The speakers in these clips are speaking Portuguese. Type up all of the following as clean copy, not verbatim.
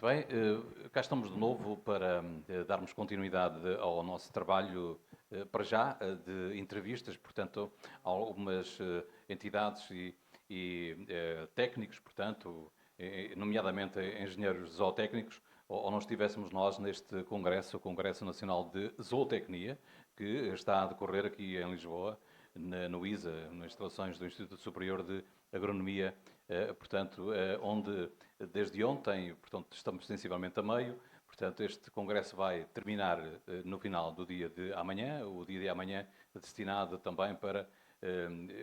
Muito bem, cá estamos de novo para darmos continuidade ao nosso trabalho, para já, de entrevistas, portanto, a algumas entidades e técnicos, portanto, nomeadamente engenheiros zootécnicos, ou não estivéssemos nós neste congresso, o Congresso Nacional de Zootecnia, que está a decorrer aqui em Lisboa, no ISA, nas instalações do Instituto Superior de Agronomia, portanto, onde desde ontem, portanto, estamos sensivelmente a meio, portanto, este congresso vai terminar no final do dia de amanhã, o dia de amanhã destinado também para,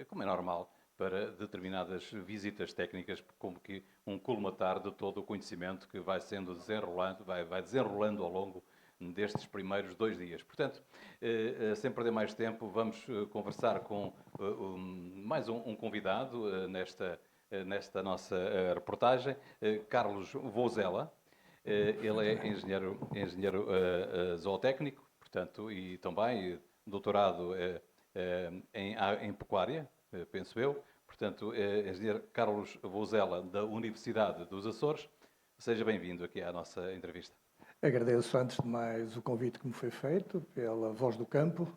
como é normal, para determinadas visitas técnicas, como que um colmatar de todo o conhecimento que vai sendo desenrolando, vai desenrolando ao longo destes primeiros 2 dias. Portanto, sem perder mais tempo, vamos conversar com mais um convidado nesta nossa reportagem, Carlos Vouzela. Ele é engenheiro zootécnico, portanto, e também doutorado em pecuária, penso eu. Portanto, engenheiro Carlos Vouzela, da Universidade dos Açores. Seja bem-vindo aqui à nossa entrevista. Agradeço, antes de mais, o convite que me foi feito pela Voz do Campo,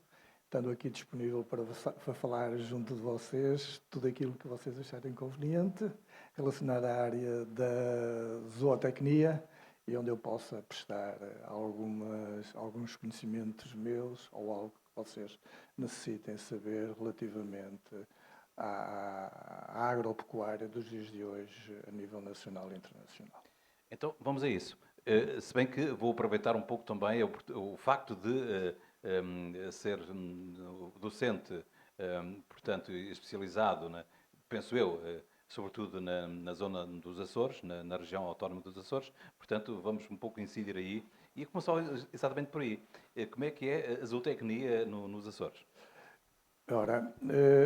estando aqui disponível para falar junto de vocês tudo aquilo que vocês acharem conveniente relacionado à área da zootecnia e onde eu possa prestar alguns conhecimentos meus ou algo que vocês necessitem saber relativamente à agropecuária dos dias de hoje a nível nacional e internacional. Então, vamos a isso. Se bem que vou aproveitar um pouco também o facto de ser docente, portanto, especializado, penso eu, sobretudo na zona dos Açores, na região autónoma dos Açores. Portanto, vamos um pouco incidir aí. E começar exatamente por aí. Como é que é a zootecnia nos Açores? Ora,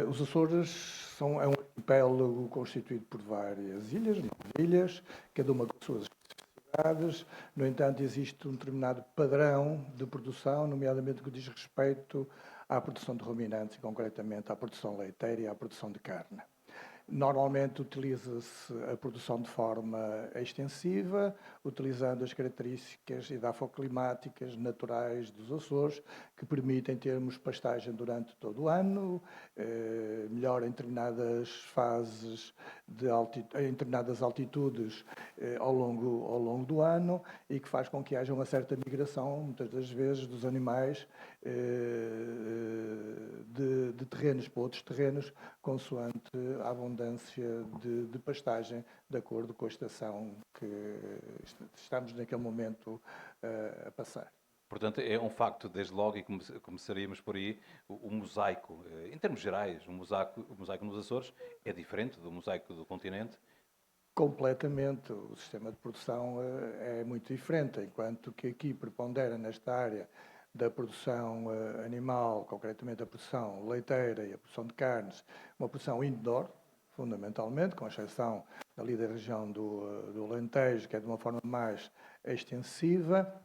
os Açores é um arquipélago constituído por várias ilhas, 9 ilhas, cada uma com suas especificidades. No entanto, existe um determinado padrão de produção, nomeadamente que diz respeito à produção de ruminantes, e concretamente à produção leiteira e à produção de carne. Normalmente utiliza-se a produção de forma extensiva, utilizando as características edafoclimáticas naturais dos Açores, que permitem termos pastagem durante todo o ano, melhor em determinadas fases, em determinadas altitudes ao longo do ano, e que faz com que haja uma certa migração, muitas das vezes, dos animais de terrenos para outros terrenos, consoante a abundância de pastagem, de acordo com a estação que estamos naquele momento a passar. Portanto, é um facto, desde logo, e começaríamos por aí, o mosaico, em termos gerais, o mosaico nos Açores é diferente do mosaico do continente? Completamente. O sistema de produção é muito diferente, enquanto que aqui prepondera nesta área da produção animal, concretamente a produção leiteira e a produção de carnes, uma produção indoor, fundamentalmente, com exceção ali da região do Alentejo, que é de uma forma mais extensiva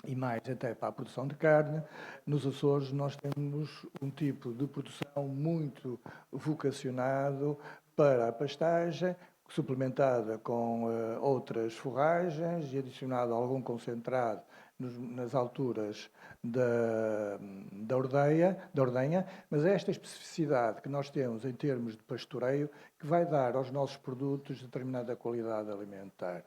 e mais até para a produção de carne. Nos Açores nós temos um tipo de produção muito vocacionado para a pastagem, suplementada com outras forragens e adicionado algum concentrado nas alturas da ordenha, mas é esta especificidade que nós temos em termos de pastoreio que vai dar aos nossos produtos determinada qualidade alimentar,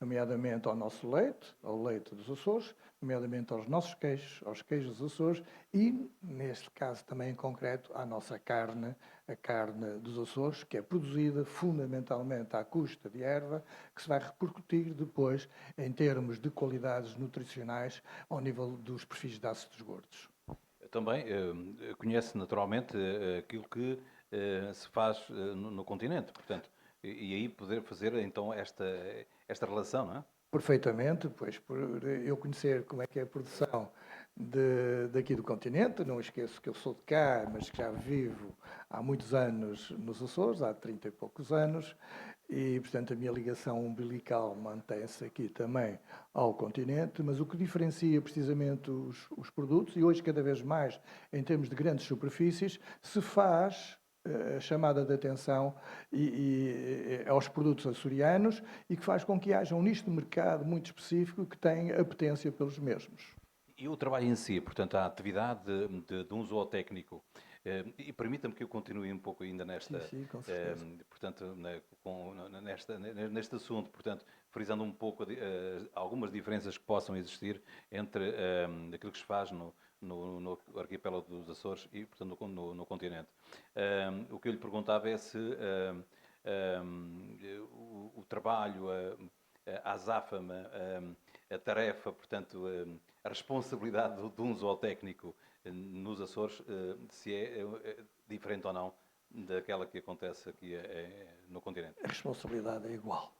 nomeadamente ao nosso leite, ao leite dos Açores, nomeadamente aos nossos queijos, aos queijos dos Açores e, neste caso também em concreto, à nossa carne, a carne dos Açores, que é produzida fundamentalmente à custa de erva, que se vai repercutir depois em termos de qualidades nutricionais ao nível dos perfis de ácidos gordos. Também conhece naturalmente aquilo que se faz no continente, portanto, e aí poder fazer então esta relação, não é? Perfeitamente, pois por eu conhecer como é que é a produção daqui do continente, não esqueço que eu sou de cá, mas que já vivo há muitos anos nos Açores, há 30 e poucos anos, e portanto a minha ligação umbilical mantém-se aqui também ao continente, mas o que diferencia precisamente os produtos, e hoje cada vez mais em termos de grandes superfícies, se faz a chamada de atenção aos produtos açorianos e que faz com que haja um nicho de mercado muito específico que tem apetência pelos mesmos. E o trabalho em si, portanto, a atividade de um zootécnico, e permita-me que eu continue um pouco ainda Sim, com certeza. portanto, neste assunto, portanto, frisando um pouco algumas diferenças que possam existir entre aquilo que se faz no arquipélago dos Açores e, portanto, no continente. O que eu lhe perguntava é se o trabalho, a azáfama, a tarefa, portanto, a responsabilidade de um zootécnico nos Açores, se é diferente ou não daquela que acontece aqui no continente. A responsabilidade é igual.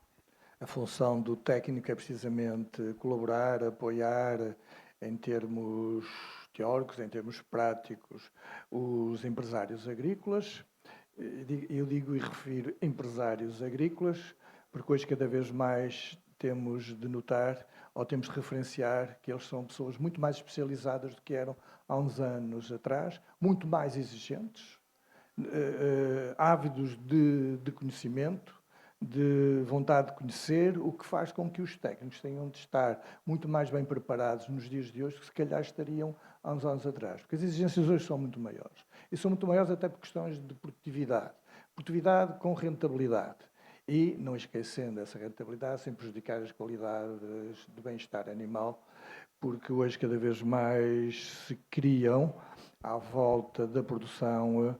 A função do técnico é precisamente colaborar, apoiar em termos teóricos, em termos práticos, os empresários agrícolas. Eu digo e refiro empresários agrícolas, porque hoje cada vez mais temos de notar ou temos de referenciar que eles são pessoas muito mais especializadas do que eram há uns anos atrás, muito mais exigentes, ávidos de conhecimento, de vontade de conhecer, o que faz com que os técnicos tenham de estar muito mais bem preparados nos dias de hoje que se calhar estariam há uns anos atrás, porque as exigências hoje são muito maiores. E são muito maiores até por questões de produtividade. Produtividade com rentabilidade. E, não esquecendo essa rentabilidade, sem prejudicar as qualidades de bem-estar animal, porque hoje cada vez mais se criam, à volta da produção,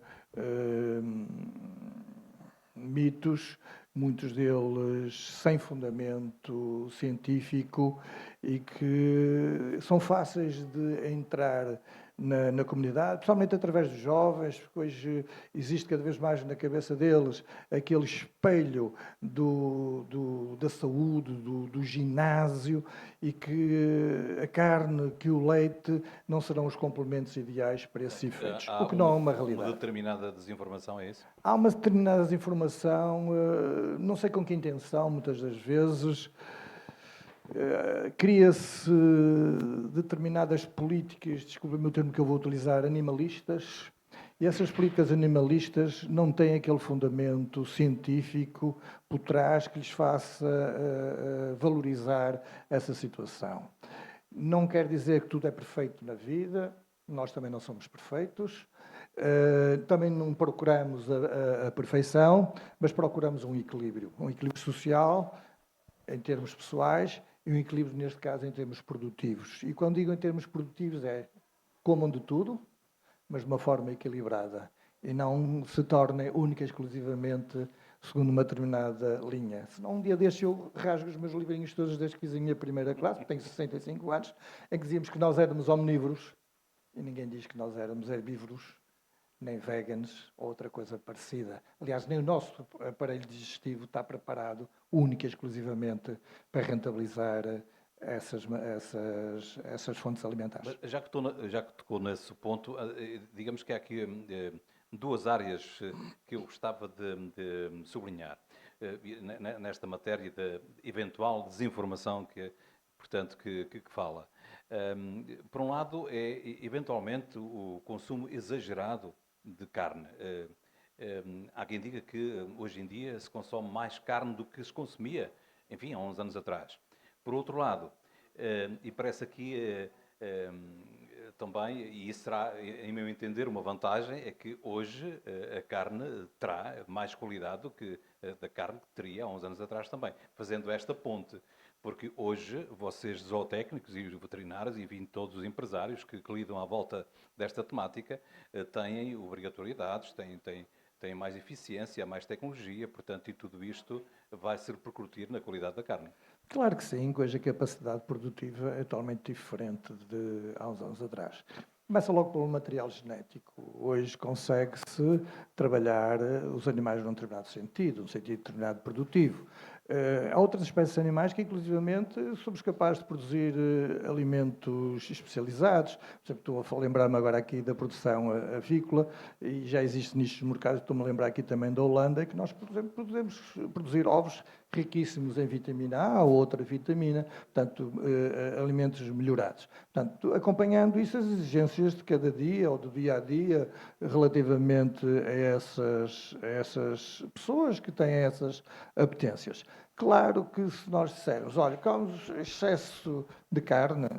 mitos, muitos deles sem fundamento científico e que são fáceis de entrar na comunidade, principalmente através dos jovens, porque hoje existe cada vez mais na cabeça deles aquele espelho da saúde, do ginásio, e que a carne, que o leite não serão os complementos ideais para esses efeitos, o que não é uma realidade. Uma determinada desinformação, é isso? Há uma determinada desinformação, não sei com que intenção, muitas das vezes, cria-se determinadas políticas, desculpa-me o termo que eu vou utilizar, animalistas, e essas políticas animalistas não têm aquele fundamento científico por trás que lhes faça valorizar essa situação. Não quer dizer que tudo é perfeito na vida, nós também não somos perfeitos, também não procuramos a perfeição, mas procuramos um equilíbrio social, em termos pessoais, e um equilíbrio, neste caso, em termos produtivos. E quando digo em termos produtivos é comam de tudo, mas de uma forma equilibrada, e não se tornem única e exclusivamente segundo uma determinada linha. Senão um dia destes eu rasgo os meus livrinhos todos desde que fiz a minha primeira classe, porque tenho 65 anos, em que dizíamos que nós éramos omnívoros, e ninguém diz que nós éramos herbívoros, nem veganos ou outra coisa parecida. Aliás, nem o nosso aparelho digestivo está preparado única e exclusivamente para rentabilizar essas fontes alimentares. Mas já que tocou nesse ponto, digamos que há aqui duas áreas que eu gostava de sublinhar nesta matéria de eventual desinformação portanto, que fala. Por um lado, é eventualmente o consumo exagerado de carne. Há quem diga que hoje em dia se consome mais carne do que se consumia, enfim, há uns anos atrás. Por outro lado, e parece aqui também, e isso será, em meu entender, uma vantagem, é que hoje a carne terá mais qualidade do que da carne que teria há uns anos atrás também, fazendo esta ponte. Porque hoje, vocês zootécnicos e os veterinários, e enfim, todos os empresários que lidam à volta desta temática, têm obrigatoriedades, têm mais eficiência, mais tecnologia, portanto, e tudo isto vai se repercutir na qualidade da carne. Claro que sim, hoje a capacidade produtiva é totalmente diferente de há uns anos atrás. Começa logo pelo material genético. Hoje consegue-se trabalhar os animais num determinado sentido, num sentido determinado produtivo. Há outras espécies de animais que, inclusivamente, somos capazes de produzir alimentos especializados. Por exemplo, estou a lembrar-me agora aqui da produção avícola, e já existe nichos de mercado, estou-me a lembrar aqui também da Holanda, que nós, por exemplo, podemos produzir ovos riquíssimos em vitamina A ou outra vitamina, portanto, alimentos melhorados. Portanto, acompanhando isso, as exigências de cada dia ou do dia a dia relativamente a essas pessoas que têm essas apetências. Claro que se nós dissermos, olha, comemos excesso de carne,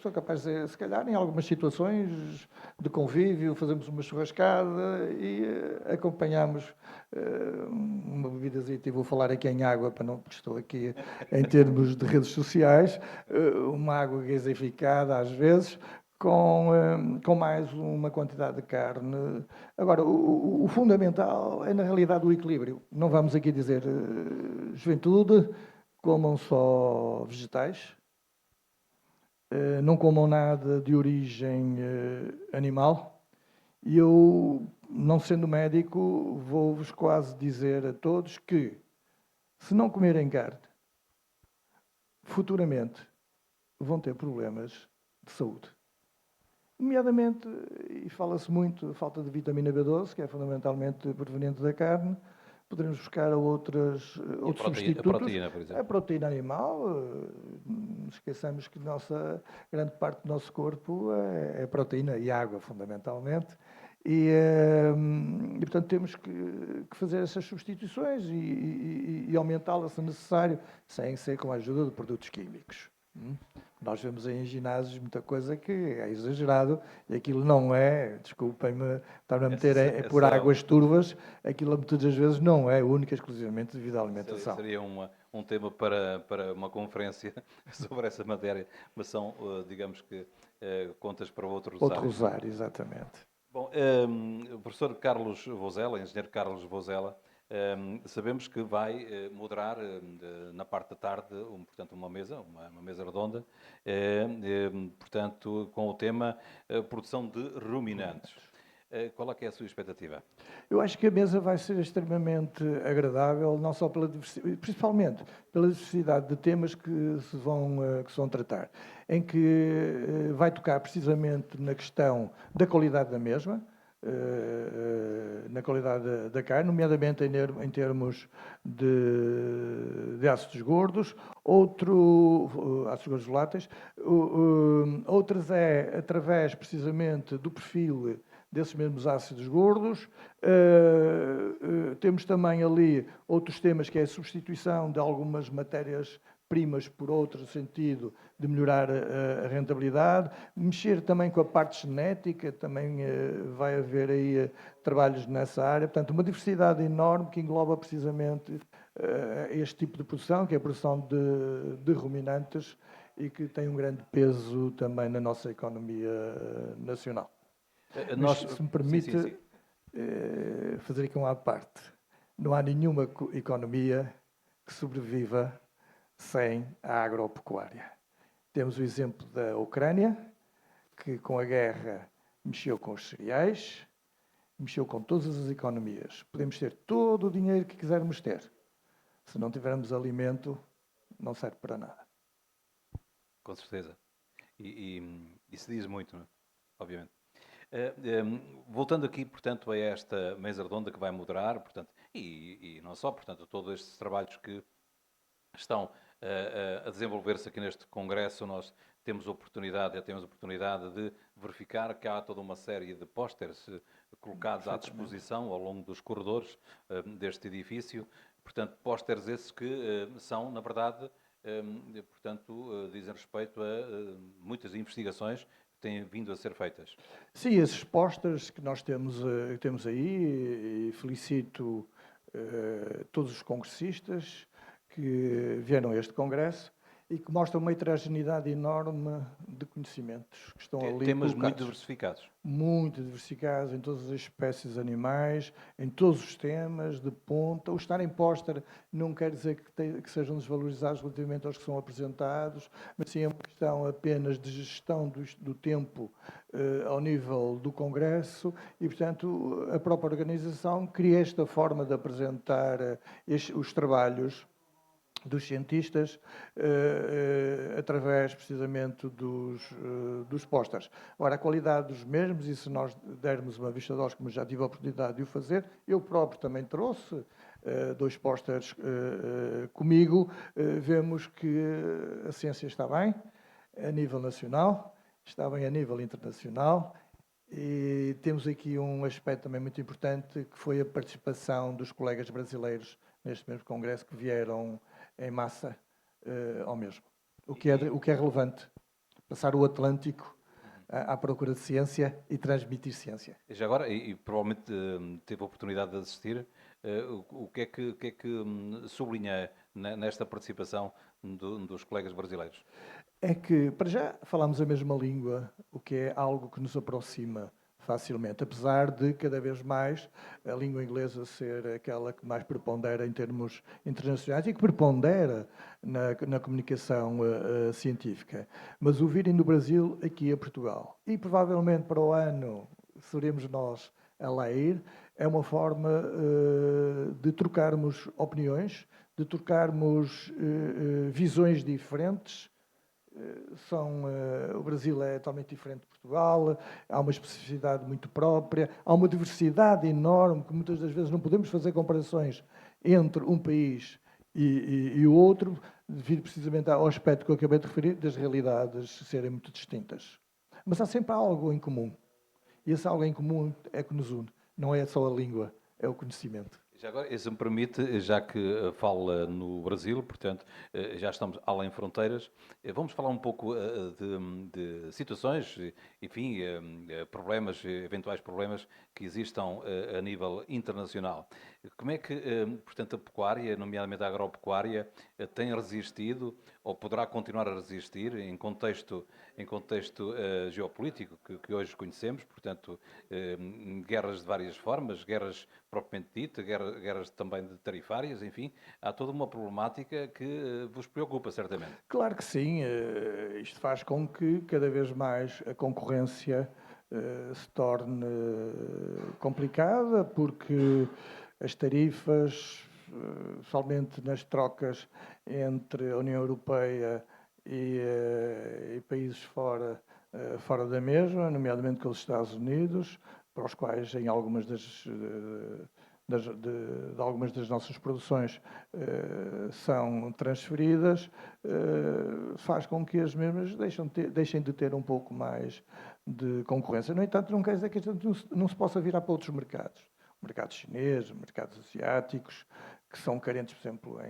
sou capaz de dizer, se calhar em algumas situações de convívio, fazemos uma churrascada e acompanhamos uma bebidazita, e vou falar aqui em água, para não, porque estou aqui em termos de redes sociais, uma água gaseificada às vezes, com mais uma quantidade de carne. Agora, o fundamental é, na realidade, o equilíbrio. Não vamos aqui dizer, juventude, comam só vegetais, não comam nada de origem animal. E eu, não sendo médico, vou-vos quase dizer a todos que, se não comerem carne, futuramente vão ter problemas de saúde. Nomeadamente, e fala-se muito, a falta de vitamina B12, que é fundamentalmente proveniente da carne. Poderemos buscar outros substitutos. A proteína, por exemplo. A proteína animal, esqueçamos que grande parte do nosso corpo é proteína e água, fundamentalmente. E portanto, temos que fazer essas substituições e aumentá-las, se necessário, sem ser com a ajuda de produtos químicos. Nós vemos em ginásios muita coisa que é exagerado e aquilo não é, desculpem-me, estar a meter por águas turvas, aquilo muitas das vezes não é única e exclusivamente devido à alimentação. Seria um tema para uma conferência sobre essa matéria, mas são, digamos que, contas para outro rosário. Outro rosário, exatamente. Bom, o professor Carlos Vozela, engenheiro Carlos Vozela, sabemos que vai moderar na parte da tarde, portanto, uma mesa redonda, portanto, com o tema produção de ruminantes. Qual é que é a sua expectativa? Eu acho que a mesa vai ser extremamente agradável, não só principalmente pela diversidade de temas que se vão tratar, em que vai tocar precisamente na questão da qualidade da mesma, na qualidade da carne, nomeadamente em termos de ácidos gordos, ácidos gordos voláteis, outras é através precisamente do perfil desses mesmos ácidos gordos. Temos também ali outros temas, que é a substituição de algumas matérias-primas por outro, no sentido de melhorar a rentabilidade. Mexer também com a parte genética, também vai haver aí trabalhos nessa área. Portanto, uma diversidade enorme que engloba precisamente este tipo de produção, que é a produção de ruminantes e que tem um grande peso também na nossa economia nacional. Mas, se me permite fazer aqui uma à parte, não há nenhuma economia que sobreviva sem a agropecuária. Temos o exemplo da Ucrânia, que com a guerra mexeu com os cereais, mexeu com todas as economias. Podemos ter todo o dinheiro que quisermos ter. Se não tivermos alimento, não serve para nada. Com certeza. E se diz muito, não é? Obviamente. Voltando aqui, portanto, a esta mesa redonda que vai moderar, portanto, e não só, portanto, todos estes trabalhos que estão a desenvolver-se aqui neste congresso, nós temos oportunidade de verificar que há toda uma série de pósteres colocados à disposição ao longo dos corredores deste edifício, portanto, pósteres esses que são, na verdade, portanto, dizem respeito a muitas investigações têm vindo a ser feitas. Sim, esses pósteres que nós temos aí, e felicito todos os congressistas que vieram a este congresso e que mostram uma heterogeneidade enorme de conhecimentos que estão ali temas colocados. muito diversificados. Muito diversificados em todas as espécies animais, em todos os temas, de ponta. O estar em póster não quer dizer que sejam desvalorizados relativamente aos que são apresentados, mas sim é uma questão apenas de gestão do tempo ao nível do Congresso e, portanto, a própria organização cria esta forma de apresentar os trabalhos dos cientistas através precisamente dos pósteres. Ora, a qualidade dos mesmos, e se nós dermos uma vista de olhos, como já tive a oportunidade de o fazer, eu próprio também trouxe dois pósteres comigo, vemos que a ciência está bem a nível nacional, está bem a nível internacional. E temos aqui um aspecto também muito importante, que foi a participação dos colegas brasileiros neste mesmo congresso, que vieram em massa ao mesmo. O que é relevante, passar o Atlântico à procura de ciência e transmitir ciência. Já agora, e provavelmente teve a oportunidade de assistir, o que é que sublinha nesta participação dos colegas brasileiros? É que, para já, falamos a mesma língua, o que é algo que nos aproxima facilmente, apesar de, cada vez mais, a língua inglesa ser aquela que mais prepondera em termos internacionais e que prepondera na comunicação científica. Mas o virem do Brasil aqui a Portugal, e provavelmente para o ano seremos nós a lá ir, é uma forma de trocarmos opiniões, de trocarmos visões diferentes. O Brasil é totalmente diferente de Portugal, há uma especificidade muito própria, há uma diversidade enorme, que muitas das vezes não podemos fazer comparações entre um país e o outro, devido precisamente ao aspecto que eu acabei de referir, das realidades serem muito distintas. Mas há sempre algo em comum. E esse algo em comum é que nos une. Não é só a língua, é o conhecimento. Já agora, se me permite, já que fala no Brasil, portanto, já estamos além fronteiras, vamos falar um pouco de situações, enfim, problemas, eventuais problemas que existam a nível internacional. Como é que, portanto, a pecuária, nomeadamente a agropecuária, tem resistido ou poderá continuar a resistir em contexto geopolítico que hoje conhecemos, portanto, guerras de várias formas, guerras propriamente dita, guerras também de tarifárias, enfim, há toda uma problemática que vos preocupa, certamente. Claro que sim, isto faz com que cada vez mais a concorrência se torne complicada, porque as tarifas, somente nas trocas entre a União Europeia e países fora da mesma, nomeadamente com os Estados Unidos, para os quais em algumas de algumas das nossas produções são transferidas, faz com que as mesmas deixem de ter um pouco mais de concorrência. No entanto, não quer dizer que não se possa virar para outros mercados. Mercados chineses, mercados asiáticos, que são carentes, por exemplo,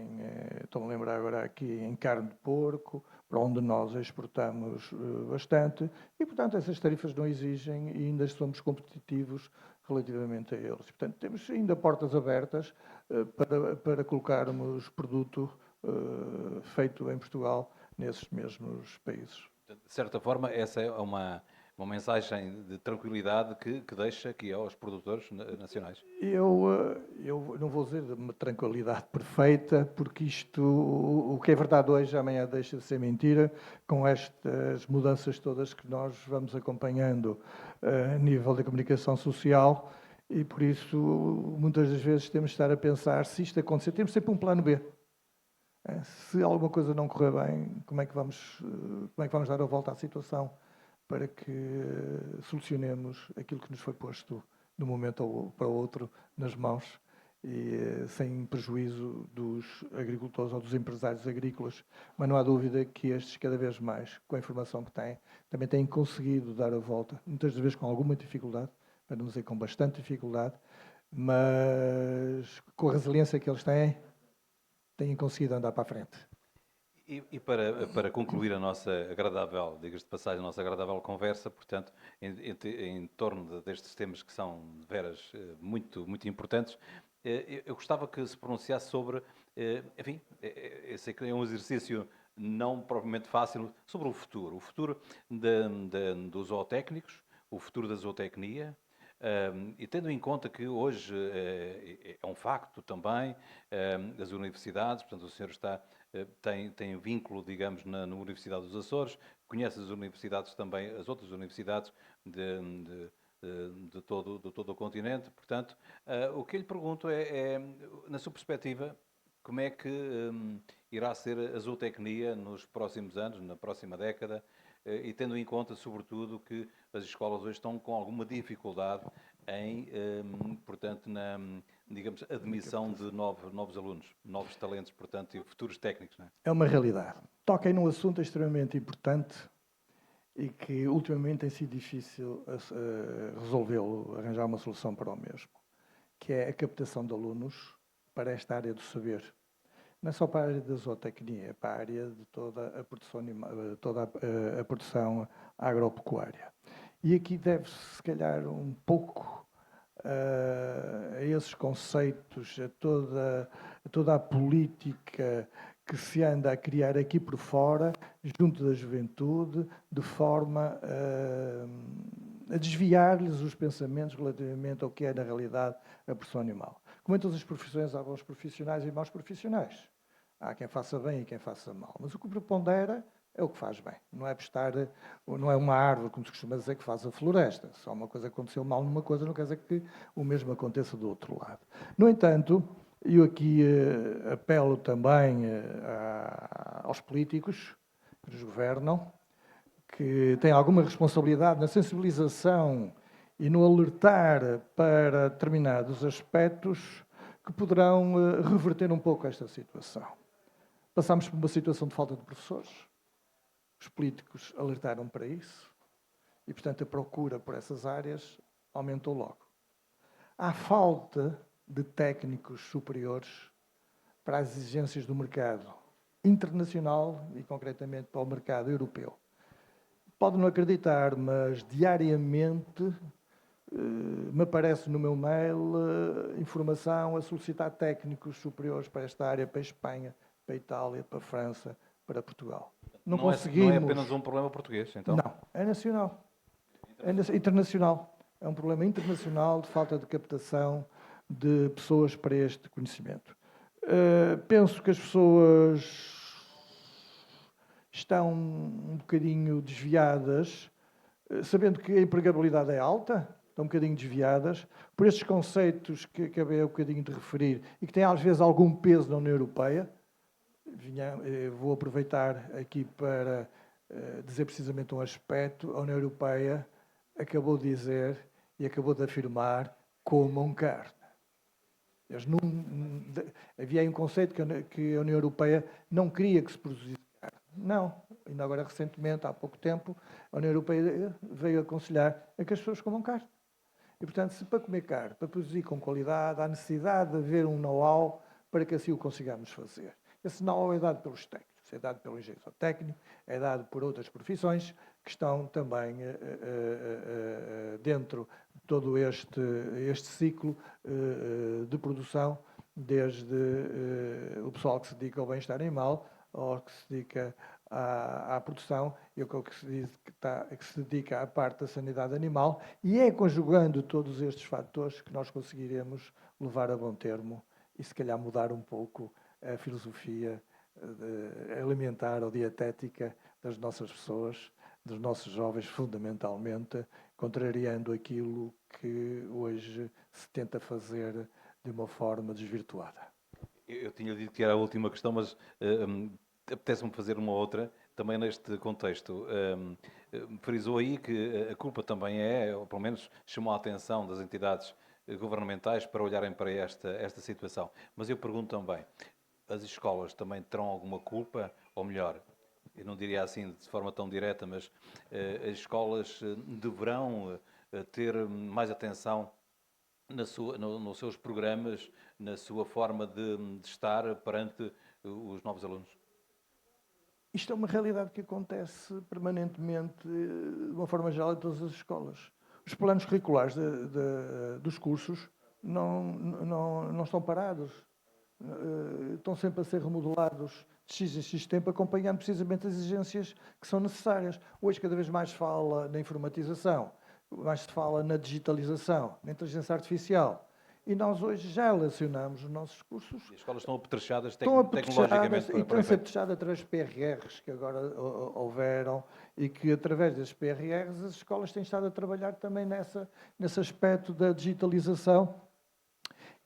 estou-me a lembrar agora aqui, em carne de porco, para onde nós exportamos bastante, e, portanto, essas tarifas não exigem e ainda somos competitivos relativamente a eles. Portanto, temos ainda portas abertas para colocarmos produto feito em Portugal nesses mesmos países. De certa forma, essa é uma mensagem de tranquilidade que deixa aqui aos produtores nacionais. Eu não vou dizer de uma tranquilidade perfeita, porque isto, o que é verdade hoje, amanhã deixa de ser mentira, com estas mudanças todas que nós vamos acompanhando a nível da comunicação social, e por isso, muitas das vezes, temos de estar a pensar, se isto acontecer, temos sempre um plano B. Se alguma coisa não correr bem, como é que vamos dar a volta à situação para que solucionemos aquilo que nos foi posto de um momento para o outro nas mãos e sem prejuízo dos agricultores ou dos empresários agrícolas. Mas não há dúvida que estes, cada vez mais, com a informação que têm, também têm conseguido dar a volta, muitas vezes com alguma dificuldade, para não dizer com bastante dificuldade, mas com a resiliência que eles têm conseguido andar para a frente. E para concluir a nossa agradável, diga-se de passagem, a nossa agradável conversa, portanto, em torno destes temas que são, de veras, muito importantes, eu gostava que se pronunciasse sobre, enfim, eu sei que é um exercício não propriamente fácil, sobre o futuro dos zootécnicos, o futuro da zootecnia, e tendo em conta que hoje é um facto também, as universidades, portanto, o senhor tem vínculo, digamos, na Universidade dos Açores, conhece as universidades também, as outras universidades de todo o continente, portanto, o que eu lhe pergunto na sua perspectiva, como é que irá ser a zootecnia nos próximos anos, na próxima década, e tendo em conta, sobretudo, que as escolas hoje estão com alguma dificuldade portanto, digamos, admissão de novos alunos, novos talentos, portanto, e futuros técnicos, não é? É uma realidade. Toquem num assunto extremamente importante e que ultimamente tem sido difícil resolvê-lo, arranjar uma solução para o mesmo, que é a captação de alunos para esta área do saber. Não é só para a área da zootecnia, é para a área de toda a produção, toda a produção agropecuária. E aqui deve-se, se calhar, um pouco a esses conceitos, a toda a política que se anda a criar aqui por fora, junto da juventude, de forma a desviar-lhes os pensamentos relativamente ao que é, na realidade, a produção animal. Como em todas as profissões, há bons profissionais e maus profissionais. Há quem faça bem e quem faça mal. Mas o que prepondera é o que faz bem. Não é prestar, não é uma árvore, como se costuma dizer, que faz a floresta. Só uma coisa aconteceu mal numa coisa, não quer dizer que o mesmo aconteça do outro lado. No entanto, eu aqui apelo também aos políticos que nos governam, que têm alguma responsabilidade na sensibilização e no alertar para determinados aspectos que poderão reverter um pouco esta situação. Passámos por uma situação de falta de professores, os políticos alertaram para isso e, portanto, a procura por essas áreas aumentou logo. Há falta de técnicos superiores para as exigências do mercado internacional e, concretamente, para o mercado europeu. Pode não acreditar, mas diariamente me aparece no meu mail informação a solicitar técnicos superiores para esta área, para a Espanha, para a Itália, para a França, para Portugal. Não conseguimos. Não é apenas um problema português, então? Não, é nacional. É internacional. É um problema internacional de falta de captação de pessoas para este conhecimento. Penso que as pessoas estão um bocadinho desviadas, sabendo que a empregabilidade é alta, estão um bocadinho desviadas, por estes conceitos que acabei um bocadinho de referir e que têm às vezes algum peso na União Europeia. Vou aproveitar aqui para dizer precisamente um aspecto. A União Europeia acabou de dizer e acabou de afirmar: comam carne. Havia aí um conceito que a União Europeia não queria que se produzisse carne. Não. Ainda agora, recentemente, há pouco tempo, a União Europeia veio aconselhar a que as pessoas comam carne. E, portanto, se para comer carne, para produzir com qualidade, há necessidade de haver um know-how para que assim o consigamos fazer. Esse know-how é dado pelos técnicos, é dado pelo engenheiro técnico, é dado por outras profissões que estão também dentro de todo este ciclo de produção, desde o pessoal que se dedica ao bem-estar animal, ao que se dedica à produção e ao que se diz que se dedica à parte da sanidade animal, e é conjugando todos estes fatores que nós conseguiremos levar a bom termo e se calhar mudar um pouco a filosofia alimentar ou dietética das nossas pessoas, dos nossos jovens, fundamentalmente, contrariando aquilo que hoje se tenta fazer de uma forma desvirtuada. Eu tinha dito que era a última questão, mas apetece-me fazer uma outra, também neste contexto. Frisou aí que a culpa também ou pelo menos chamou a atenção das entidades governamentais para olharem para esta situação. Mas eu pergunto também, as escolas também terão alguma culpa, ou melhor, eu não diria assim de forma tão direta, mas as escolas deverão ter mais atenção nos seus programas, na sua forma de estar perante os novos alunos? Isto é uma realidade que acontece permanentemente, de uma forma geral, em todas as escolas. Os planos curriculares dos cursos não estão parados. Estão sempre a ser remodelados de X em X tempo, acompanhando precisamente as exigências que são necessárias. Hoje, cada vez mais se fala na informatização, mais se fala na digitalização, na inteligência artificial. E nós hoje já relacionamos os nossos cursos. E as escolas estão apetrechadas tecnologicamente para estão a ser apetrechadas através de PRRs que agora houveram e que, através desses PRRs, as escolas têm estado a trabalhar também nesse aspecto da digitalização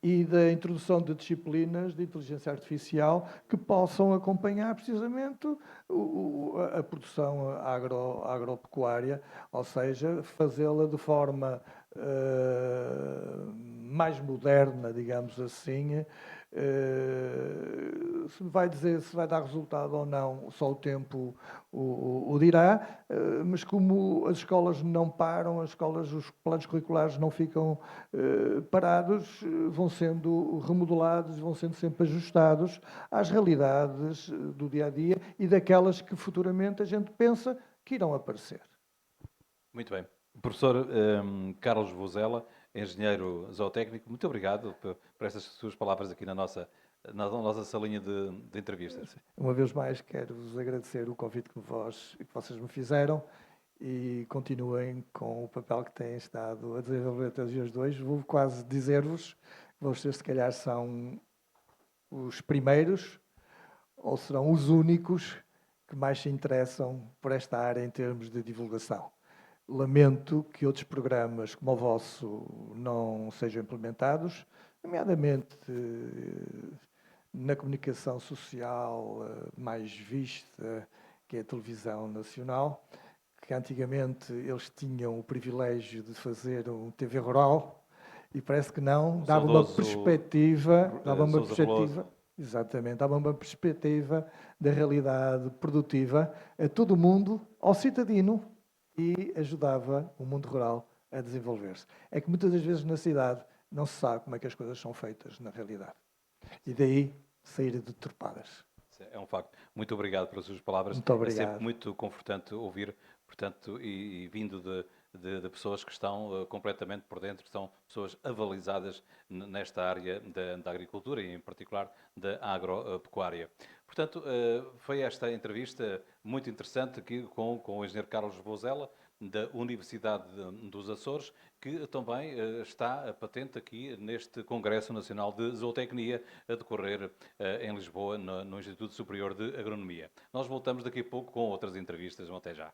e da introdução de disciplinas de inteligência artificial que possam acompanhar precisamente a produção agropecuária, ou seja, fazê-la de forma mais moderna, digamos assim. Se vai dizer se vai dar resultado ou não, só o tempo o dirá, mas como as escolas não param, os planos curriculares não ficam parados, vão sendo remodelados, vão sendo sempre ajustados às realidades do dia a dia e daquelas que futuramente a gente pensa que irão aparecer. Muito bem. Professor Carlos Vozela, engenheiro zootécnico, muito obrigado por estas suas palavras aqui na nossa salinha de entrevistas. Uma vez mais, quero-vos agradecer o convite que vocês me fizeram e continuem com o papel que têm estado a desenvolver até os dias de hoje. Vou quase dizer-vos que vocês, se calhar, são os primeiros ou serão os únicos que mais se interessam por esta área em termos de divulgação. Lamento que outros programas como o vosso não sejam implementados, nomeadamente na comunicação social mais vista, que é a televisão nacional, que antigamente eles tinham o privilégio de fazer um TV rural e parece que não, dava uma perspectiva, exatamente, dava uma perspectiva da realidade produtiva a todo o mundo, ao cidadino, e ajudava o mundo rural a desenvolver-se. É que muitas das vezes na cidade não se sabe como é que as coisas são feitas na realidade. E daí sair deturpadas. É um facto. Muito obrigado pelas suas palavras. Muito obrigado. É sempre muito confortante ouvir, portanto, e vindo de pessoas que estão completamente por dentro, que são pessoas avalizadas nesta área da agricultura e, em particular, da agropecuária. Portanto, foi esta entrevista muito interessante aqui com o engenheiro Carlos Vozela, da Universidade dos Açores, que também está patente aqui neste Congresso Nacional de Zootecnia a decorrer em Lisboa, no Instituto Superior de Agronomia. Nós voltamos daqui a pouco com outras entrevistas. Até já.